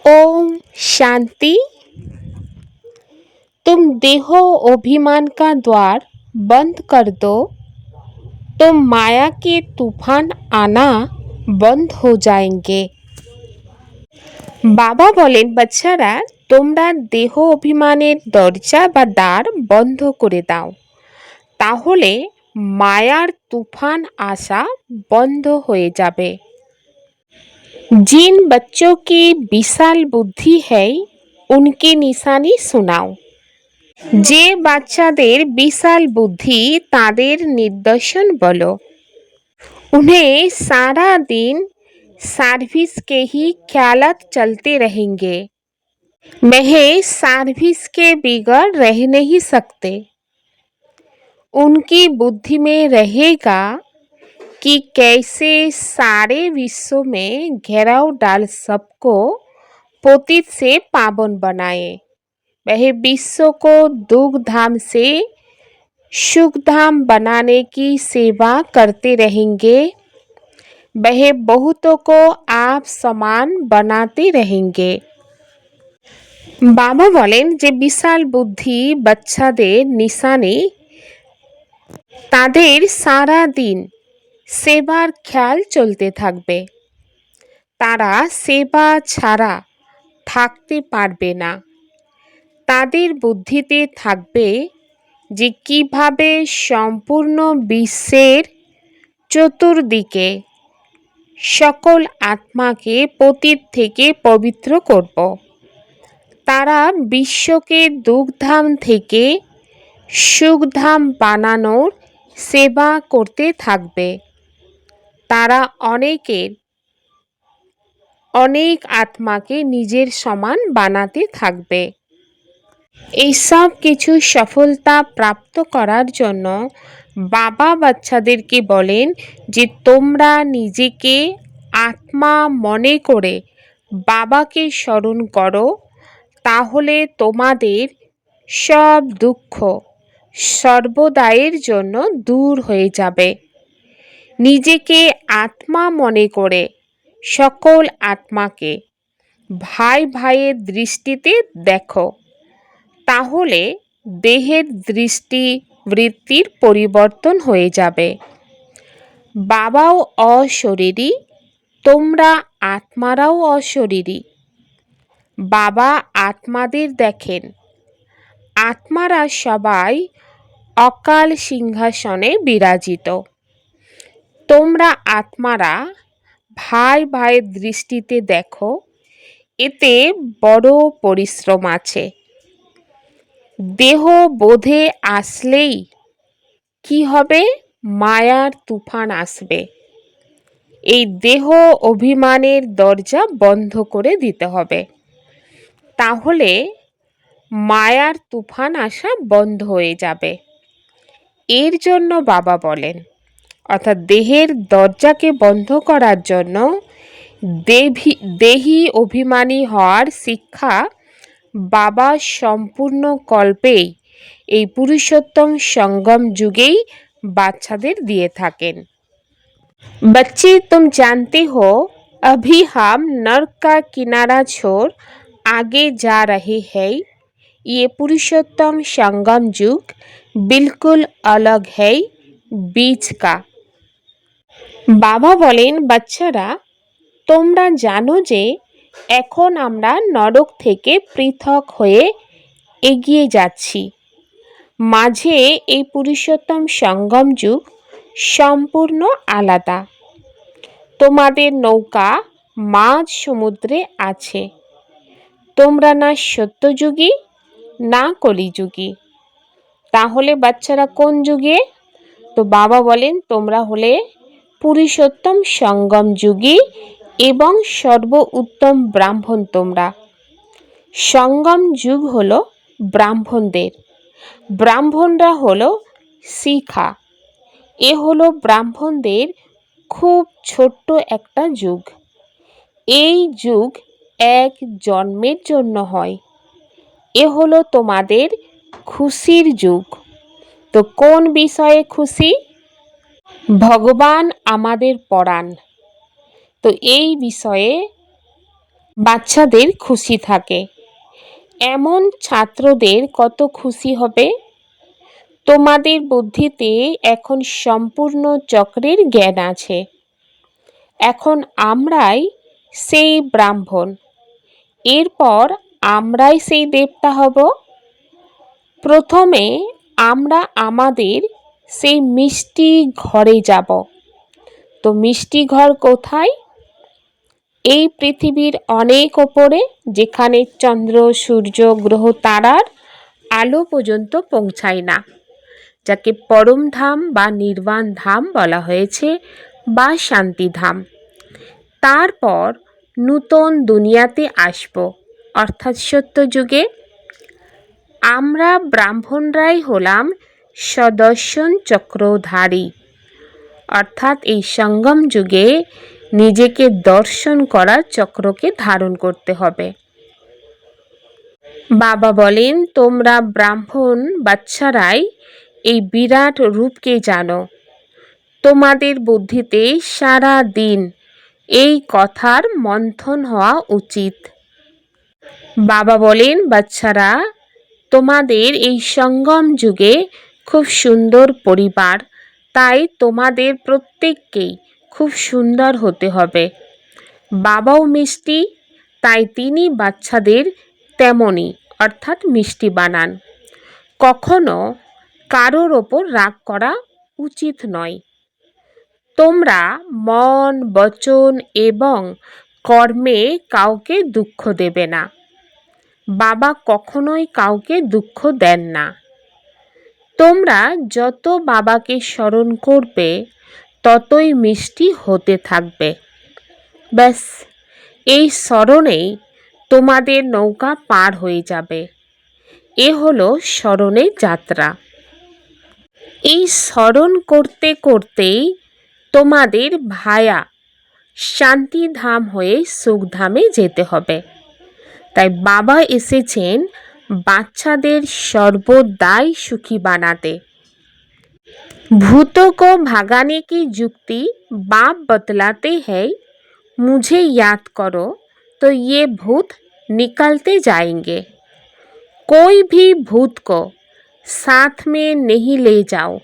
ओम शांति। तुम देह अभिमान का द्वार बंद कर दो तो माया के तूफान आना बंद हो जाएंगे। বাবা বলেন, বাচ্চারা, তোমরা দেহ অভিমানের দরজা বা দ্বার বন্ধ করে দাও, তাহলে মায়ার তুফান আসা বন্ধ হয়ে যাবে। जिन बच्चों की विशाल बुद्धि है उनकी निशानी सुनाओ। যে বাচ্চাদের বিশাল বুদ্ধি তাদের নিদর্শন বলো। उन्हें सारा दिन सर्विस के ही ख्यालात चलते रहेंगे। वह सर्विस के बिगड़ रह नहीं सकते। उनकी बुद्धि में रहेगा कि कैसे सारे विश्व में घेराव डाल सबको पतित से पावन बनाए। वह विश्व को दुख धाम से सुख धाम बनाने की सेवा करते रहेंगे। वह बहुतों को आप समान बनाते रहेंगे। বাবা বলেন যে বিশাল বুদ্ধি বাচ্চাদের নিশানে তাদের সারা দিন সেবার খেয়াল চলতে থাকবে। তারা সেবা ছাড়া থাকতে পারবে না। তাদের বুদ্ধিতে থাকবে যে কিভাবে সম্পূর্ণ বিশ্বের চতুর্দিকে সকল আত্মাকে পতিত থেকে পবিত্র করব। তারা বিশ্বকে দুঃখধাম থেকে সুখধাম বানানোর সেবা করতে থাকবে। তারা অনেক আত্মাকে নিজের সমান বানাতে থাকবে। এই সব কিছু সফলতা প্রাপ্ত করার জন্য বাবা বাচ্চাদেরকে বলেন যে তোমরা নিজেকে আত্মা মনে করে বাবাকে স্মরণ করো, তাহলে তোমাদের সব দুঃখ সর্বদায়ের জন্য দূর হয়ে যাবে। নিজেকে আত্মা মনে করে সকল আত্মাকে ভাই ভাইয়ের দৃষ্টিতে দেখো, তাহলে দেহের দৃষ্টি বৃত্তির পরিবর্তন হয়ে যাবে। বাবাও অশরীরী, তোমরা আত্মারাও অশরীরী। বাবা আত্মাদের দেখেন। আত্মারা সবাই অকাল সিংহাসনে বিরাজিত। তোমরা আত্মারা ভাই ভাইয়ের দৃষ্টিতে দেখো, এতে বড় পরিশ্রম আছে। দেহ বোধে আসলেই কি হবে? মায়ার তুফান আসবে। এই দেহ অভিমানের দরজা বন্ধ করে দিতে হবে, তাহলে মায়ার তুফান আসা বন্ধ হয়ে যাবে। এর জন্য বাবা বলেন, অর্থাৎ দেহের দরজাকে বন্ধ করার জন্য দেহি অভিমানী হওয়ার শিক্ষা বাবা সম্পূর্ণ কল্পেই এই পুরুষোত্তম সঙ্গম যুগেই বাচ্চাদের দিয়ে থাকেন। बच्चे, तुम जानते हो अभी हम नर्क का किनारा छोड़ आगे जा रहे हैं। ये पुरुषोत्तम संगम युग बिल्कुल अलग है बीच का। বাবা বলেন, বাচ্চারা, তোমরা জানো যে এখন আমরা নরক থেকে পৃথক হয়ে এগিয়ে যাচ্ছি। মাঝে এই পুরুষোত্তম সঙ্গম যুগ সম্পূর্ণ আলাদা। তোমাদের নৌকা মাঝ সমুদ্রে আছে। তোমরা না সত্যযুগী না কলিযুগী। তাহলে বাচ্চারা কোন যুগে? তো বাবা বলেন, তোমরা হলে পুরুষোত্তম সঙ্গম যুগী এবং সর্ব উত্তম ব্রাহ্মণ। তোমরা সঙ্গম যুগ হলো ব্রাহ্মণদের। ব্রাহ্মণরা হলো শিখা। এ হলো ব্রাহ্মণদের খুব ছোট্ট একটা যুগ। এই যুগ এক জন্মের জন্য হয়। এ হলো তোমাদের খুশির যুগ। তো কোন বিষয়ে খুশি? ভগবান আমাদের পড়ান। তো এই বিষয়ে বাচ্চাদের খুশি থাকে। এমন ছাত্রদের কত খুশি হবে। তোমাদের বুদ্ধিতে এখন সম্পূর্ণ চক্রের জ্ঞান আছে। এখন আমরাই সেই ব্রাহ্মণ, এরপর আমরাই সেই দেবতা হব। প্রথমে আমরা আমাদের সেই মিষ্টি ঘরে যাব। তো মিষ্টি ঘর কোথায়? এই পৃথিবীর অনেক ওপরে, যেখানে চন্দ্র, সূর্য, গ্রহ, তারার আলো পর্যন্ত পৌঁছায় না, যাকে পরম ধাম বা নির্বাণ ধাম বলা হয়েছে, বা শান্তিধাম। তারপর নূতন দুনিয়াতে আসব, অর্থাৎ সত্য যুগে। আমরা ব্রাহ্মণরাই হলাম সদর্শন চক্রধারী, অর্থাৎ এই সঙ্গম যুগে নিজেকে দর্শন করা চক্রকে ধারণ করতে হবে। বাবা বলেন, তোমরা ব্রাহ্মণ বাচ্চারাই এই বিরাট রূপকে জানো। তোমাদের বুদ্ধিতে সারা দিন এই কথার মন্থন হওয়া উচিত। বাবা বলেন, বাচ্চারা, তোমাদের এই সঙ্গম যুগে খুব সুন্দর পরিবার, তাই তোমাদের প্রত্যেককেই খুব সুন্দর হতে হবে। বাবাও মিষ্টি, তাই তিনি বাচ্চাদের তেমনই, অর্থাৎ মিষ্টি বানান। কখনো কারোর ওপর রাগ করা উচিত নয়। তোমরা মন, বচন এবং কর্মে কাউকে দুঃখ দেবে না। বাবা কখনোই কাউকে দুঃখ দেন না। তোমরা যত বাবাকে স্মরণ করবে, ততই মিষ্টি হতে থাকবে। ব্যাস, এই স্মরণেই তোমাদের নৌকা পার হয়ে যাবে। এ হলো স্মরণের যাত্রা। এই স্মরণ করতে করতেই তোমাদের ভায়া শান্তিধাম হয়ে সুখধামে যেতে হবে। তাই বাবা এসেছেন বাচ্চাদের সর্বদাই সুখী বানাতে। भूतों को भगाने की युक्ति बाप बतलाते हैं। मुझे याद करो तो ये भूत निकलते जाएंगे। कोई भी भूत को साथ में नहीं ले जाओ।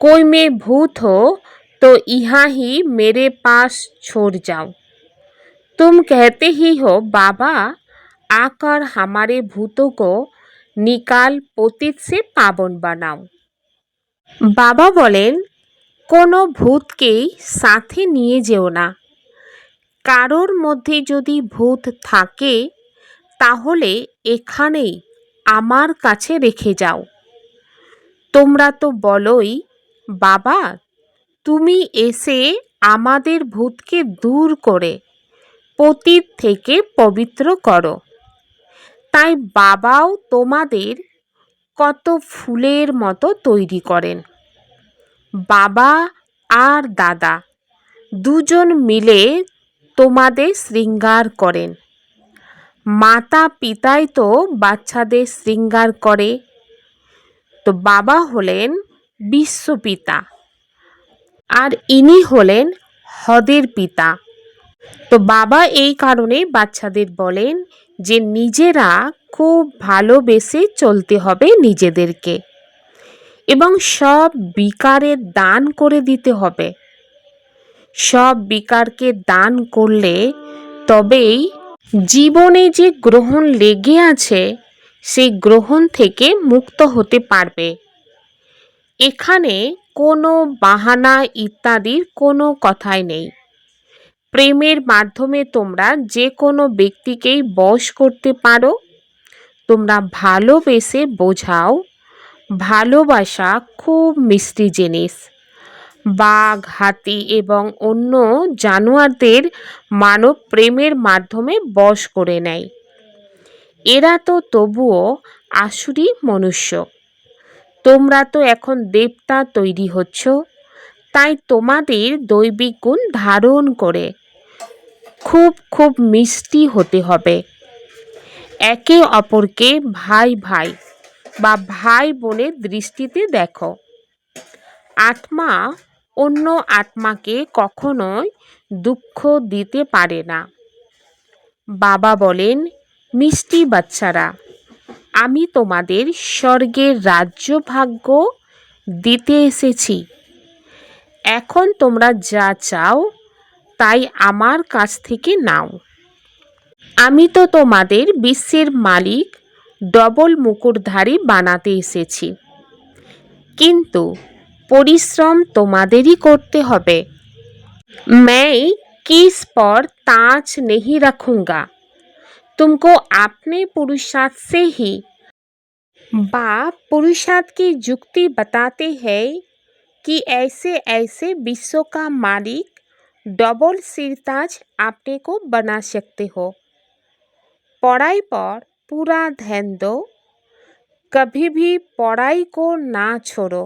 कोई में भूत हो तो यहाँ ही मेरे पास छोड़ जाओ। तुम कहते ही हो, बाबा आकर हमारे भूतों को निकाल पतित से पावन बनाओ। বাবা বলেন, কোনো ভূতকেই সাথে নিয়ে যেও না। কারোর মধ্যে যদি ভূত থাকে, তাহলে এখানেই আমার কাছে রেখে যাও। তোমরা তো বলোই, বাবা তুমি এসে আমাদের ভূতকে দূর করে পতিত থেকে পবিত্র করো। তাই বাবাও তোমাদের কত ফুলের মতো তৈরি করেন। বাবা আর দাদা দুজন মিলে তোমাদের শৃঙ্গার করেন। মাতা পিতাই তো বাচ্চাদের শৃঙ্গার করে। তো বাবা হলেন বিশ্বপিতা, আর ইনি হলেন হদের পিতা। তো বাবা এই কারণে বাচ্চাদের বলেন যে নিজেরা খুব ভালোবেসে চলতে হবে নিজেদেরকে, এবং সব বিকারের দান করে দিতে হবে। সব বিকারকে দান করলে তবেই জীবনে যে গ্রহণ লেগে আছে, সেই গ্রহণ থেকে মুক্ত হতে পারবে। এখানে কোনো বাহানা ইত্যাদির কোনো কথাই নেই। প্রেমের মাধ্যমে তোমরা যে কোনো ব্যক্তিকেই বশ করতে পারো। তোমরা ভালোবেসে বোঝাও। ভালোবাসা খুব মিষ্টি জিনিস। বাঘ, হাতি এবং অন্য জানোয়ারদের মানব প্রেমের মাধ্যমে বশ করে নেয়। এরা তো তবুও আসুরি মনুষ্য। তোমরা তো এখন দেবতা তৈরি হচ্ছ, তাই তোমাদের দৈবিক গুণ ধারণ করে খুব খুব মিষ্টি হতে হবে। একে অপরকে ভাই ভাই বা ভাই বোনের দৃষ্টিতে দেখো। আত্মা অন্য আত্মাকে কখনোই দুঃখ দিতে পারে না। বাবা বলেন, মিষ্টি বাচ্চারা, আমি তোমাদের স্বর্গের রাজ্য ভাগ্য দিতে এসেছি। এখন তোমরা যা চাও তাই আমার কাছ থেকে নাও। আমি তো তোমাদের বিশ্বের মালিক ডবল মুকুটধারী বানাতে এসেছি, কিন্তু পরিশ্রম তোমাদেরই করতে হবে। मैं किस पर ताज नहीं रखूंगा, तुमको अपने पुरुषार्थ से ही। बाप पुरुषार्थ की युक्ति बताते हैं कि ऐसे ऐसे विश्व का मालिक डबल सिरताज अपने को बना सकते हो। पढ़ाई पर पूरा ध्यान दो, कभी भी पढ़ाई को ना छोड़ो।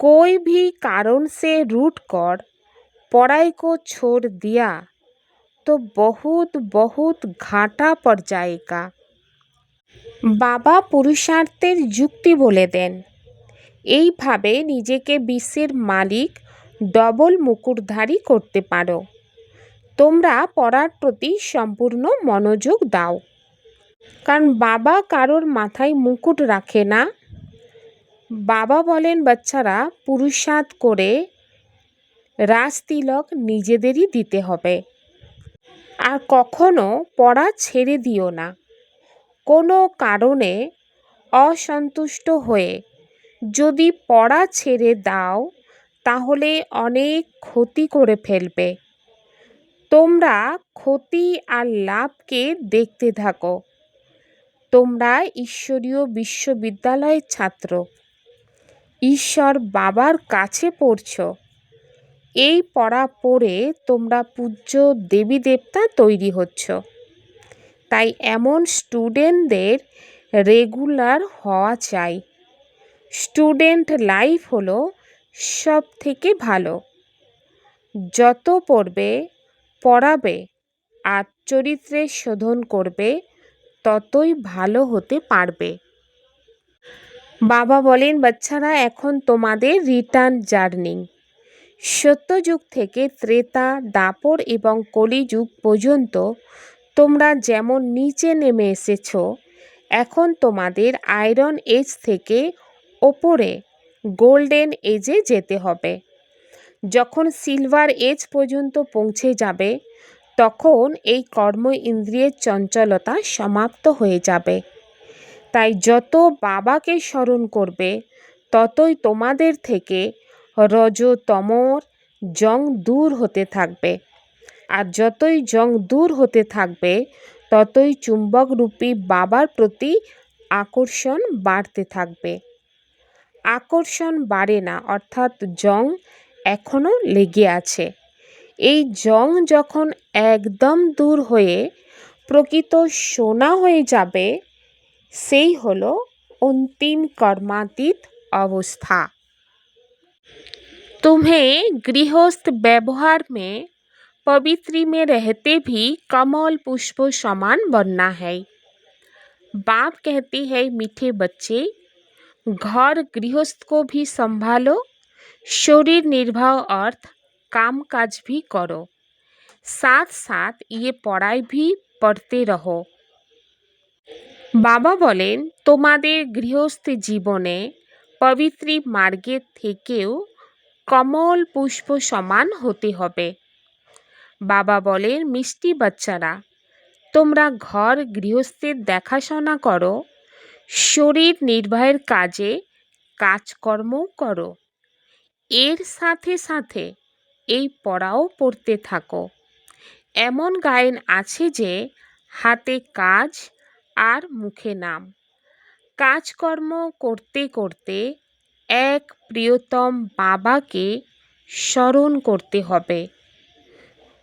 कोई भी कारण से रूठ कर पढ़ाई को छोड़ दिया तो बहुत बहुत घाटा पड़ जाएगा। বাবা পুরুষার্থের যুক্তি বলে দেন, এইভাবে নিজেকে বিশ্বের মালিক ডবল মুকুটধারী করতে পারো। তোমরা পড়ার প্রতি সম্পূর্ণ মনোযোগ দাও, কারণ বাবা কারোর মাথায় মুকুট রাখে না। বাবা বলেন, বাচ্চারা, পুরুষার্থ করে রাজতিলক নিজেদেরই দিতে হবে। আর কখনো পড়া ছেড়ে দিও না। কোনো কারণে অসন্তুষ্ট হয়ে যদি পড়া ছেড়ে দাও তাহলে অনেক ক্ষতি করে ফেলবে। তোমরা ক্ষতি আর লাভকে দেখতে থাকো। তোমরা ঈশ্বরীয় বিশ্ববিদ্যালয়ের ছাত্র, ঈশ্বর বাবার কাছে পড়ছো। এই পড়া পড়ে তোমরা পূজ্য দেবী দেবতা তৈরি হচ্ছ। তাই এমন স্টুডেন্টদের রেগুলার হওয়া চাই। স্টুডেন্ট লাইফ হলো সব থেকে ভালো। যত পড়বে, পড়াবে আর চরিত্রে শোধন করবে, ততই ভালো হতে পারবে। বাবা বলেন, বাচ্চারা, এখন তোমাদের রিটার্ন জার্নি। সত্যযুগ থেকে ত্রেতা, দাপর এবং কলিযুগ পর্যন্ত তোমরা যেমন নিচে নেমে এসেছ, এখন তোমাদের আয়রন এজ থেকে ওপরে গোল্ডেন এজে যেতে হবে। যখন সিলভার এজ পর্যন্ত পৌঁছে যাবে, তখন এই কর্ম ইন্দ্রিয়ের চঞ্চলতা সমাপ্ত হয়ে যাবে। তাই যত বাবাকে স্মরণ করবে, ততই তোমাদের থেকে রজতমর জং দূর হতে থাকবে। আর যতই জং দূর হতে থাকবে, ততই চুম্বকরূপী বাবার প্রতি আকর্ষণ বাড়তে থাকবে। আকর্ষণ বাড়ে না, অর্থাৎ জং এখনও লেগে আছে। এই জং যখন একদম দূর হয়ে প্রকৃত সোনা হয়ে যাবে, সেই হলো अंतिम कर्मातीत अवस्था। तुम्हें गृहस्थ व्यवहार में पवित्री में रहते भी कमल पुष्प समान बनना है। बाप कहते हैं, मीठे बच्चे, घर गृहस्थ को भी संभालो, शरीर निर्वाह अर्थ काम काज भी करो, साथ साथ ये पढ़ाई भी पढ़ते रहो। বাবা বলেন, তোমাদের গৃহস্থ জীবনে পবিত্রী মার্গের থেকেও কমল পুষ্প সমান হতে হবে। বাবা বলেন, মিষ্টি বাচ্চারা, তোমরা ঘর গৃহস্থের দেখাশোনা করো, শরীর নির্বাহের কাজে কাজকর্মও করো, এর সাথে সাথে এই পড়াও পড়তে থাকো। এমন গায়ন আছে যে, হাতে কাজ আর মুখে নাম। কাজকর্ম করতে করতে এক প্রিয়তম বাবাকে স্মরণ করতে হবে।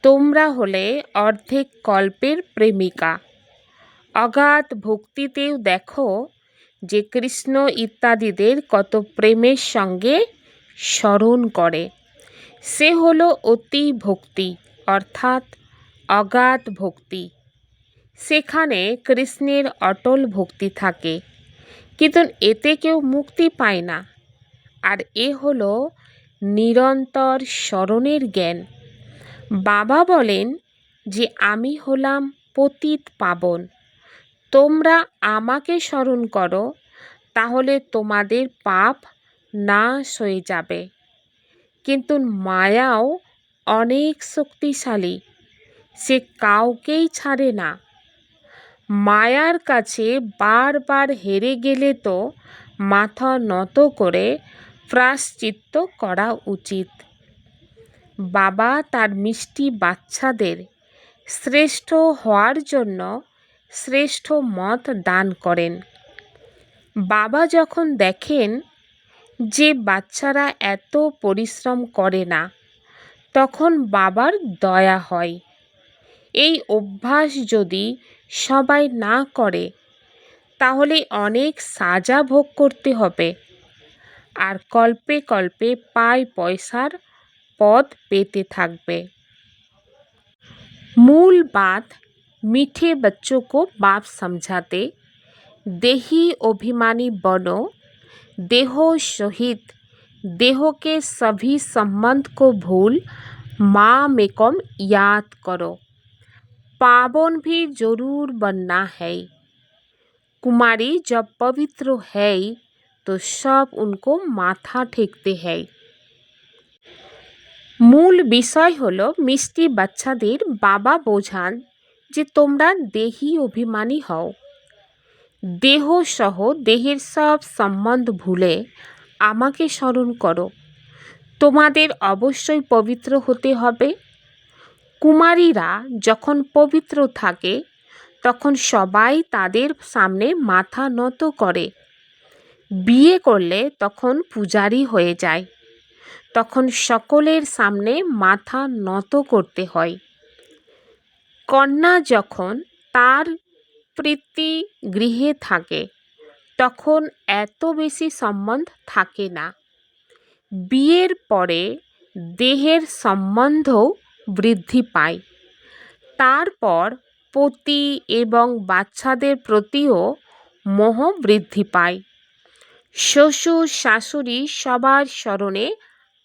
তোমরা হলে অর্ধেক কল্পের প্রেমিকা। অগাধ ভক্তিতেও দেখো যে কৃষ্ণ ইত্যাদিদের কত প্রেমের সঙ্গে স্মরণ করে। সে হলো অতি ভক্তি, অর্থাৎ অগাধ ভক্তি। সেখানে কৃষ্ণের অটল ভক্তি থাকে, কিন্তু এতে কেউ মুক্তি পায় না। আর এ হলো নিরন্তর স্মরণের জ্ঞান। বাবা বলেন, যে আমি হলাম পতিত পাবন, তোমরা আমাকে স্মরণ করো, তাহলে তোমাদের পাপ নাশ হয়ে যাবে। কিন্তু মায়াও অনেক শক্তিশালী, সে কাউকেই ছাড়ে না। মায়ার কাছে বারবার হেরে গেলে তো মাথা নত করে প্রায়শ্চিত্ত করা উচিত। বাবা তার মিষ্টি বাচ্চাদের শ্রেষ্ঠ হওয়ার জন্য শ্রেষ্ঠ মত দান করেন। বাবা যখন দেখেন যে বাচ্চারা এত পরিশ্রম করে না, তখন বাবার দয়া হয়। এই অভ্যাস যদি সবাই না করে, তাহলে অনেক সাজা ভোগ করতে হবে, আর কল্পে কল্পে পয়সার পদ পেতে থাকবে। मूल बात, मीठे बच्चों को बाप समझाते, देही अभिमानी बनो, देहो सहित देह के सभी संबंध को भूल माँ मेकम याद करो। पावन भी जरूर बनना है। कुमारी जब पवित्र है तो सब उनको माथा टेकते हैं। মূল বিষয় হলো মিষ্টি বাচ্চাদের বাবা বোঝান যে তোমরা দেহি অভিমানী হও, দেহ সহ দেহের সব সম্বন্ধ ভুলে আমাকে স্মরণ করো। তোমাদের অবশ্যই পবিত্র হতে হবে। কুমারীরা যখন পবিত্র থাকে, তখন সবাই তাদের সামনে মাথা নত করে। বিয়ে করলে তখন পূজারী হয়ে যায়, তখন সকলের সামনে মাথা নত করতে হয়। কন্যা যখন তার গৃহে থাকে, তখন এত বেশি সম্বন্ধ থাকে না। বিয়ের পরে দেহের সম্বন্ধও বৃদ্ধি পায়। তারপর পতি এবং বাচ্চাদের প্রতিও মোহ বৃদ্ধি পায়। শ্বশুর শাশুড়ি সবার স্মরণে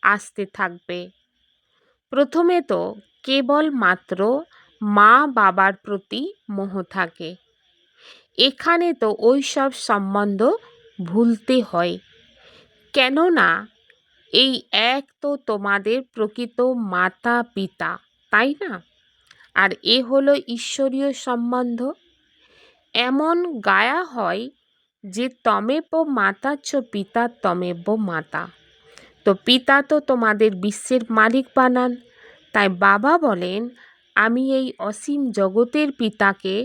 আসতে থাকবে। প্রথমে তো কেবলমাত্র মা বাবার প্রতি মোহ থাকে। এখানে তো ওই সব সম্বন্ধ ভুলতে হয়, কেননা এই এক তো তোমাদের প্রকৃত মাতা পিতা, তাই না? আর এ হলো ঈশ্বরীয় সম্বন্ধ। এমন গায়া হয় যে তমেব মাতা চ পিতা তমেব মাতা। তো পিতা তো তোমাদের বিশ্বের মালিক বানান। তাই বাবা বলেন, আমি এই অসীম জগতের পিতাকে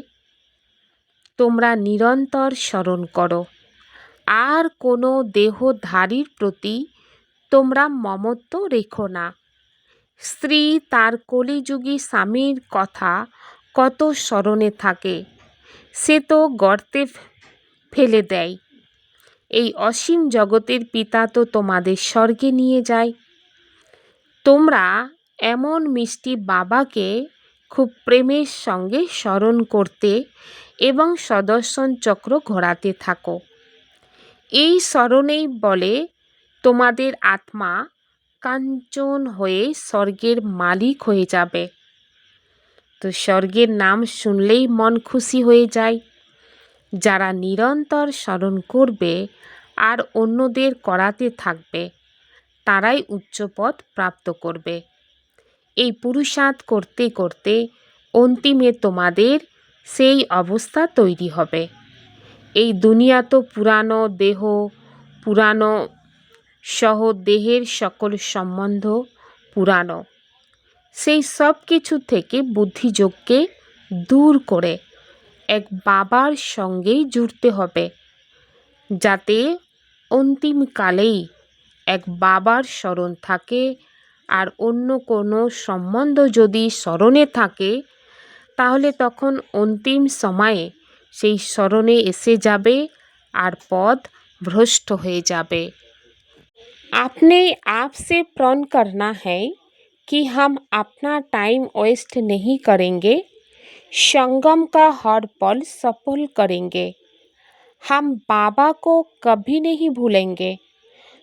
তোমরা নিরন্তর স্মরণ করো, আর কোনো দেহধারীর প্রতি তোমরা মমত্ব রেখো না। স্ত্রী তার কলিযুগী স্বামীর কথা কত স্মরণে থাকে, সে তো গর্তে ফেলে দেয়। এই অসীম জগতের পিতা তো তোমাদের স্বর্গে নিয়ে যায়। তোমরা এমন মিষ্টি বাবাকে খুব প্রেমের সঙ্গে স্মরণ করতে এবং সুদর্শন চক্র ঘোরাতে থাকো। এই স্মরণেই বলে তোমাদের আত্মা কাঞ্চন হয়ে স্বর্গের মালিক হয়ে যাবে। তো স্বর্গের নাম শুনলেই মন খুশি হয়ে যায়। যারা নিরন্তর স্মরণ করবে আর অন্যদের করাতে থাকবে, তারাই উচ্চপদ প্রাপ্ত করবে। এই পুরুষার্থ করতে করতে অন্তিমে তোমাদের সেই অবস্থা তৈরি হবে। এই দুনিয়া তো পুরানো দেহ, পুরানো সহ দেহের সকল সম্বন্ধ পুরানো। সেই সব কিছু থেকে বুদ্ধিযোগকে দূর করে এক বাবার সঙ্গেই জুড়তে হবে, যাতে অন্তিমকালেই এক বাবার স্মরণ থাকে। আর অন্য কোনো সম্বন্ধ যদি স্মরণে থাকে, তাহলে তখন অন্তিম সময়ে সেই স্মরণে এসে যাবে আর পথ ভ্রষ্ট হয়ে যাবে। अपने आप से प्रण करना है कि हम अपना टाइम वेस्ट नहीं करेंगे, संगम का हर पल सफल करेंगे। हम बाबा को कभी नहीं भूलेंगे,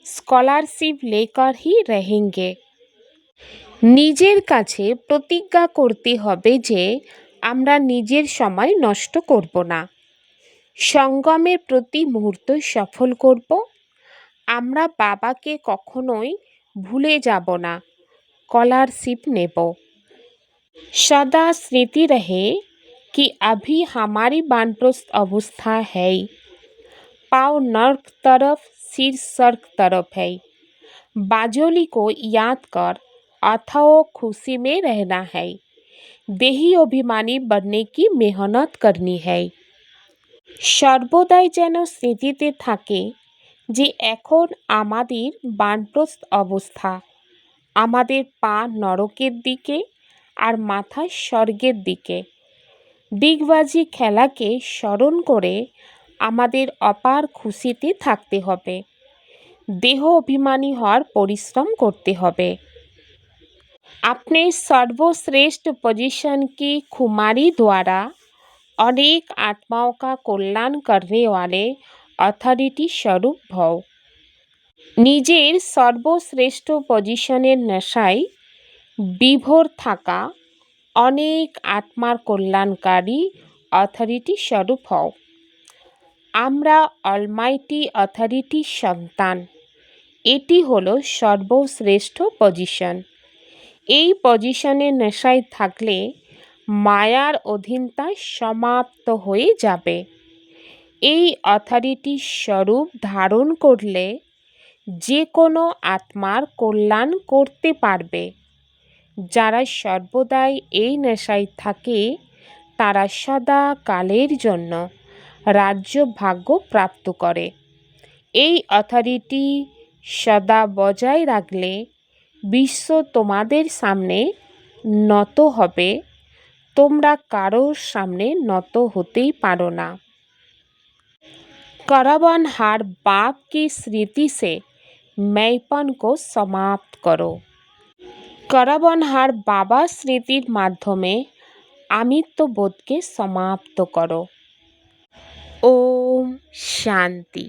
स्कॉलरशिप लेकर ही रहेंगे। নিজের কাছে প্রতিজ্ঞা করতে হবে যে আমরা নিজের সময় নষ্ট করব না, সঙ্গমের প্রতি মুহূর্ত সফল করব। আমরা বাবাকে কখনোই ভুলে যাব না, স্কলারशिप নেব। सदा स्मृति रहे कि अभी हमारी वानप्रस्थ अवस्था है, पाँव नर्क तरफ सिर स्वर्ग तरफ है। बाजोली को याद कर अथाओ खुशी में रहना है, देही अभिमानी बनने की मेहनत करनी है। সর্বদাই যেন স্মৃতিতে থাকে যে এখন আমাদের বানপ্রস্থ অবস্থা, আমাদের পা নরকের দিকে আর মাথা স্বর্গের দিকে। ডিগবাজি খেলাকে স্মরণ করে আমাদের অপার খুশিতে থাকতে হবে, দেহ অভিমানী হওয়ার পরিশ্রম করতে হবে। अपने सर्वश्रेष्ठ पोजीशन की खुमारी द्वारा अनेक आत्माओं का कल्याण करने वाले अथॉरिटी स्वरूप भव। নিজের সর্বশ্রেষ্ঠ পজিশনের নেশায় বিভোর থাকা অনেক আত্মার কল্যাণকারী অথরিটি স্বরূপ হও। আমরা অলমাইটি অথরিটির সন্তান, এটি হলো সর্বশ্রেষ্ঠ পজিশন। এই পজিশনের নেশায় থাকলে মায়ার অধীনতা সমাপ্ত হয়ে যাবে। এই অথরিটির স্বরূপ ধারণ করলে যে কোনো আত্মার কল্যাণ করতে পারবে। যারা সর্বদাই এই নেশায় থাকে তারা সদা কালের জন্য রাজ্য ভাগ্য প্রাপ্ত করে। এই অথরিটি সদা বজায় রাখলে বিশ্ব তোমাদের সামনে নত হবে, তোমরা কারোর সামনে নত হতেই পারো না। करबनहार बाप की स्मृति से मैपन को समाप्त करो। करबनहार बाबा स्मृतिर माध्यमे आमित्वबोधके समाप्त करो। ओम शांति।